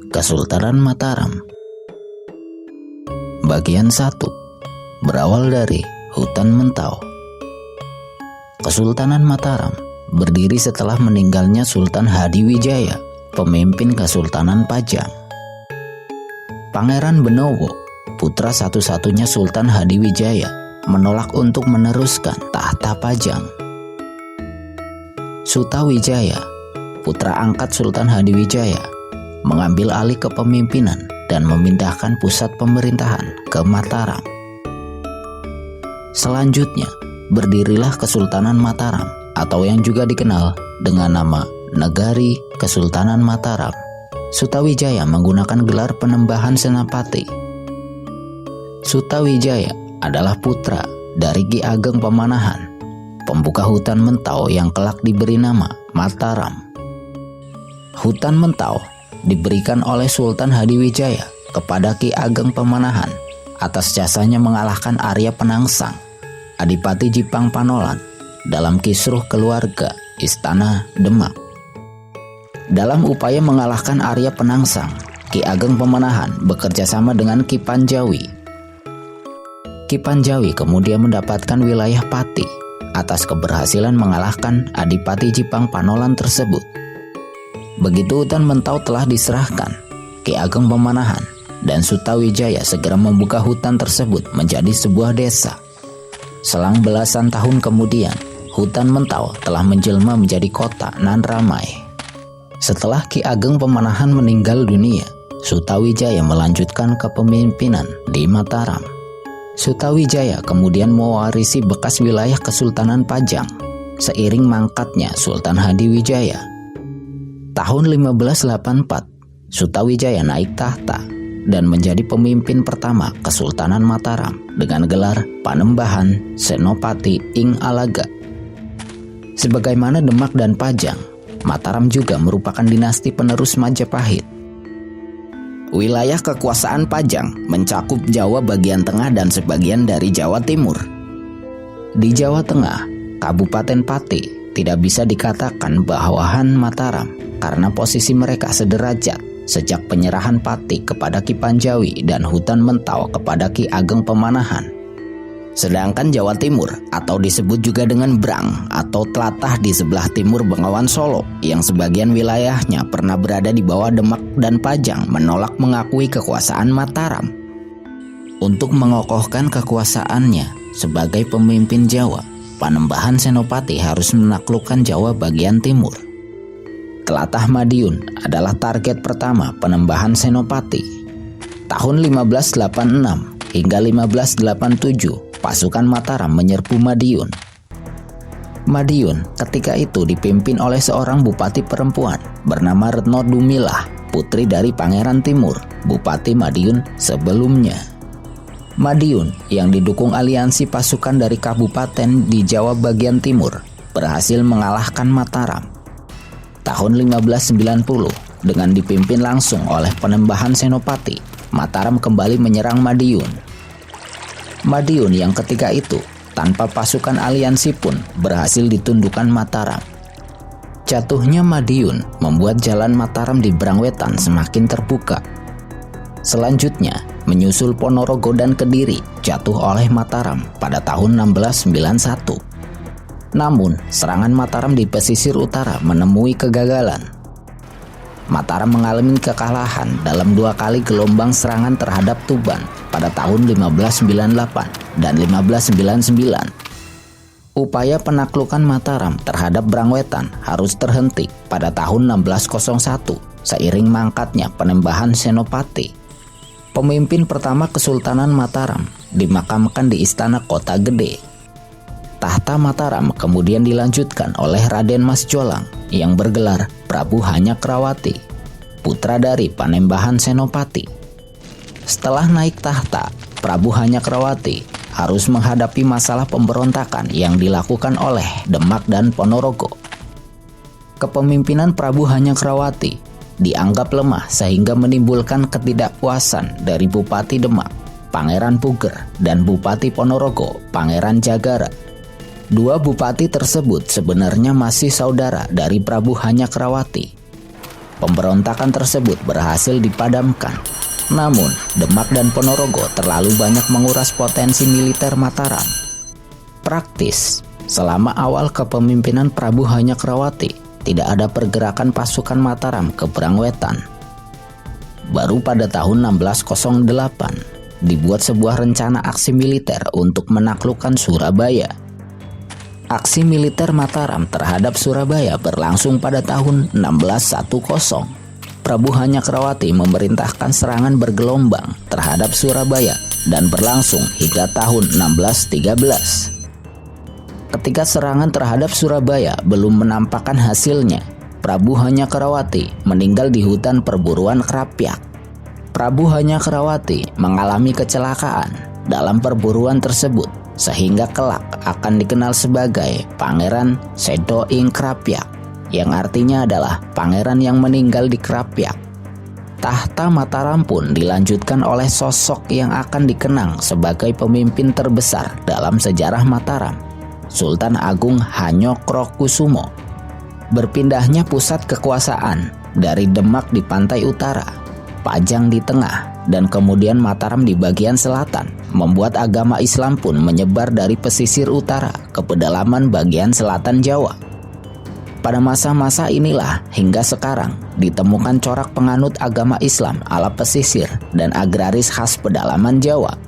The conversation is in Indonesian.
Kesultanan Mataram. Bagian 1. Berawal dari hutan Mentau. Kesultanan Mataram berdiri setelah meninggalnya Sultan Hadiwijaya, pemimpin Kesultanan Pajang. Pangeran Benowo, putra satu-satunya Sultan Hadiwijaya, menolak untuk meneruskan tahta Pajang. Sutawijaya, putra angkat Sultan Hadiwijaya, mengambil alih kepemimpinan dan memindahkan pusat pemerintahan ke Mataram. Selanjutnya, berdirilah Kesultanan Mataram atau yang juga dikenal dengan nama Negari Kesultanan Mataram. Sutawijaya menggunakan gelar Penembahan Senapati. Sutawijaya adalah putra dari Ki Ageng Pemanahan, pembuka hutan Mentau yang kelak diberi nama Mataram. Hutan Mentau diberikan oleh Sultan Hadiwijaya kepada Ki Ageng Pemanahan atas jasanya mengalahkan Arya Penangsang, Adipati Jipang Panolan, dalam kisruh keluarga Istana Demak. Dalam upaya mengalahkan Arya Penangsang, Ki Ageng Pemanahan bekerja sama dengan Ki Panjawi. Ki Panjawi kemudian mendapatkan wilayah Pati atas keberhasilan mengalahkan Adipati Jipang Panolan tersebut. Begitu hutan Mentau telah diserahkan, Ki Ageng Pemanahan dan Sutawijaya segera membuka hutan tersebut menjadi sebuah desa. Selang belasan tahun kemudian, hutan Mentau telah menjelma menjadi kota nan ramai. Setelah Ki Ageng Pemanahan meninggal dunia, Sutawijaya melanjutkan kepemimpinan di Mataram. Sutawijaya kemudian mewarisi bekas wilayah Kesultanan Pajang seiring mangkatnya Sultan Hadiwijaya. Tahun 1584, Sutawijaya naik tahta dan menjadi pemimpin pertama Kesultanan Mataram dengan gelar Panembahan Senopati ing Alaga. Sebagaimana Demak dan Pajang, Mataram juga merupakan dinasti penerus Majapahit. Wilayah kekuasaan Pajang mencakup Jawa bagian tengah dan sebagian dari Jawa Timur. Di Jawa Tengah, Kabupaten Pati tidak bisa dikatakan bawahan Mataram karena posisi mereka sederajat sejak penyerahan Pati kepada Ki Panjawi dan hutan Mentau kepada Ki Ageng Pemanahan. Sedangkan Jawa Timur atau disebut juga dengan Brang atau Tlatah di sebelah timur Bengawan Solo yang sebagian wilayahnya pernah berada di bawah Demak dan Pajang menolak mengakui kekuasaan Mataram. Untuk mengokohkan kekuasaannya sebagai pemimpin Jawa, Panembahan Senopati harus menaklukkan Jawa bagian timur. Tlatah Madiun adalah target pertama Panembahan Senopati. Tahun 1586 hingga 1587, pasukan Mataram menyerbu Madiun. Madiun ketika itu dipimpin oleh seorang bupati perempuan bernama Retno Dumilah, putri dari Pangeran Timur, Bupati Madiun sebelumnya. Madiun yang didukung aliansi pasukan dari kabupaten di Jawa bagian timur berhasil mengalahkan Mataram. Tahun 1590, dengan dipimpin langsung oleh Panembahan Senopati, Mataram kembali menyerang Madiun. Madiun yang ketika itu tanpa pasukan aliansi pun berhasil ditundukkan Mataram. Jatuhnya Madiun membuat jalan Mataram di Brangwetan semakin terbuka. Selanjutnya, menyusul Ponorogo dan Kediri jatuh oleh Mataram pada tahun 1691. Namun, serangan Mataram di pesisir utara menemui kegagalan. Mataram mengalami kekalahan dalam 2 kali gelombang serangan terhadap Tuban pada tahun 1598 dan 1599. Upaya penaklukan Mataram terhadap Brangwetan harus terhenti pada tahun 1601 seiring mangkatnya Panembahan Senopati. Pemimpin pertama Kesultanan Mataram dimakamkan di Istana Kota Gede. Tahta Mataram kemudian dilanjutkan oleh Raden Mas Jolang yang bergelar Prabu Hanyakrawati, putra dari Panembahan Senopati. Setelah naik tahta, Prabu Hanyakrawati harus menghadapi masalah pemberontakan yang dilakukan oleh Demak dan Ponorogo. Kepemimpinan Prabu Hanyakrawati dianggap lemah sehingga menimbulkan ketidakpuasan dari Bupati Demak, Pangeran Puger, dan Bupati Ponorogo, Pangeran Jagara. Dua bupati tersebut sebenarnya masih saudara dari Prabu Hanyakrawati. pemberontakan tersebut berhasil dipadamkan. Namun, Demak dan Ponorogo terlalu banyak menguras potensi militer Mataram. Praktis, selama awal kepemimpinan Prabu Hanyakrawati, tidak ada pergerakan pasukan Mataram ke Berangwetan. Baru pada tahun 1608, dibuat sebuah rencana aksi militer untuk menaklukkan Surabaya. Aksi militer Mataram terhadap Surabaya berlangsung pada tahun 1610. Prabu Hanyakrawati memerintahkan serangan bergelombang terhadap Surabaya dan berlangsung hingga tahun 1613. Ketika serangan terhadap Surabaya belum menampakkan hasilnya, Prabu Hanyakrawati meninggal di hutan perburuan Krapyak. Prabu Hanyakrawati mengalami kecelakaan dalam perburuan tersebut sehingga kelak akan dikenal sebagai Pangeran Sedo ing Krapyak, yang artinya adalah pangeran yang meninggal di Krapyak. Tahta Mataram pun dilanjutkan oleh sosok yang akan dikenang sebagai pemimpin terbesar dalam sejarah Mataram, Sultan Agung Hanyokrokusumo. Berpindahnya pusat kekuasaan dari Demak di pantai utara, Pajang di tengah, dan kemudian Mataram di bagian selatan, membuat agama Islam pun menyebar dari pesisir utara ke pedalaman bagian selatan Jawa. Pada masa-masa inilah hingga sekarang ditemukan corak penganut agama Islam ala pesisir dan agraris khas pedalaman Jawa.